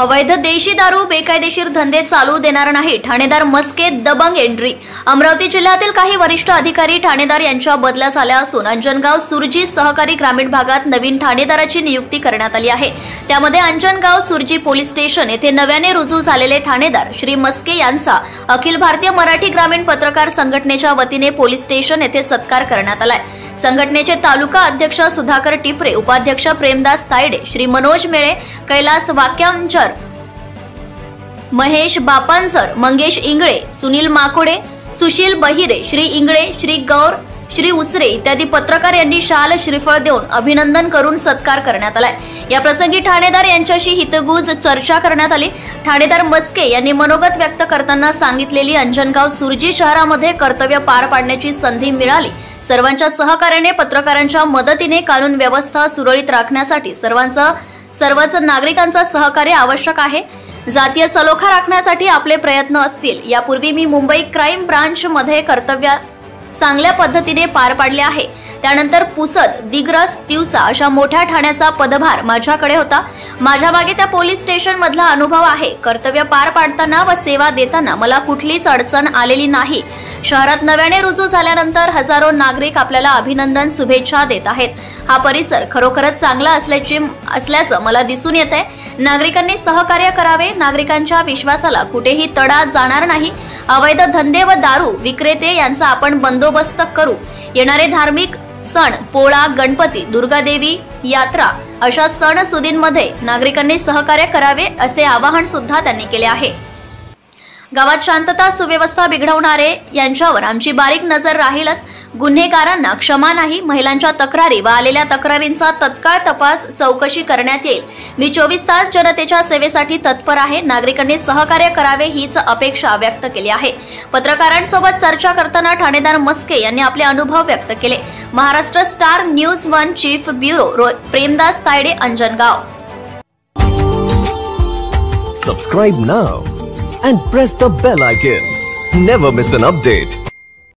अवैध देशी दारू बेकायदेशीर धंदे चालू देणार नाही, ठाणेदार मस्के दबंग एंट्री। अमरावती जिल्ह्यातील काही वरिष्ठ अधिकारी ठाणेदार यांच्या बदल्या झाल्या असून अंजनगाव सुरजी सहकारी ग्रामीण भागात नवीन ठाणेदाराची नियुक्ती करण्यात आली आहे। त्यामध्ये अंजनगाव सुरजी पोलीस स्टेशन येथे नव्याने रुजू झालेले ठाणेदार श्री मस्के यांचा अखिल भारतीय मराठी ग्रामीण पत्रकार संघटनेच्या वतीने पोलीस स्टेशन येथे सत्कार करण्यात आलाय। संघटनेचे तालुका अध्यक्ष सुधाकर टिपरे, उपाध्यक्ष प्रेमदास तायडे, श्री मनोज मेळे, कैलास वाक्यांचर, महेश बापांसर, मंगेश इंगळे, सुनील माकोडे, सुशील बहिरे, श्री इंगळे, श्री गौर, श्री उसरे इत्यादी पत्रकार यांनी शाल श्रीफळ देऊन अभिनंदन करून सत्कार करण्यात आलाय। या प्रसंगी ठाणेदार यांच्याशी हितगुज चर्चा करण्यात आली। ठाणेदार मस्के यांनी मनोगत व्यक्त करताना सांगितलेली अंजनगाव सुरजी शहरामध्ये कर्तव्य पार पाडण्याची संधी मिळाली। सर्वांच्या सहकार्याने पत्रकारांच्या मदतीने कानून व्यवस्था सुरळीत राखण्यासाठी सर्वच नागरिकांचा सहकार्य आवश्यक आहे। जातीय सलोखा राखण्यासाठी आपले प्रयत्न असतील। यापूर्वी मी मुंबई क्राईम ब्रांच मध्ये कर्तव्य चांगल्या पद्धतीने पार पाडले आहे। त्यानंतर पुसद, दिग्रस, तिवसा अशा मोठ्या ठाण्याचा पदभार माझ्याकडे होता। माझ्या मागे त्या पोलीस स्टेशन मधला अनुभव आहे। कर्तव्य पार पाडताना व सेवा देताना मला कुठलीच अडचण आलेली नाही। शहरात नव्याने रुजू झाल्यानंतर हजारो नागरिक आपल्याला अभिनंदन, शुभेच्छा देत आहेत। हा परिसर खरोखरच चांगला असल्याचं मला दिसून येत आहे। नागरिकांनी सहकार्य करावे। नागरिकांच्या विश्वासाला कुठेही तडा जाणार नाही। अवैध धंदे व दारू विक्रेते यांचा आपण बंदोबस्त करू। येणारे धार्मिक सण, पोळा, गणपती, दुर्गादेवी यात्रा अशा सणसुदींमध्ये नागरिकांनी सहकार्य करावे असे आवाहन सुद्धा त्यांनी केले आहे। गावात शांतता सुव्यवस्था बिघडवणारे यांच्यावर आमची बारीक नजर राहीलच। गुन्हेगारांना क्षमा नाही। महिलांच्या तक्रारी व आलेल्या तक्रारींचा तत्काळ तपास, चौकशी करण्यात येईल। मी 24 तास जनतेच्या सेवेसाठी तत्पर आहे। नागरिकांनी सहकार्य करावे हीच अपेक्षा व्यक्त केली आहे। पत्रकारांसोबत चर्चा करताना ठाणेदार मस्के यांनी आपले अनुभव व्यक्त केले। Maharashtra star news 1 chief bureau Premdas Tayde, Anjangaon. Subscribe now and press the bell icon. Never miss an update.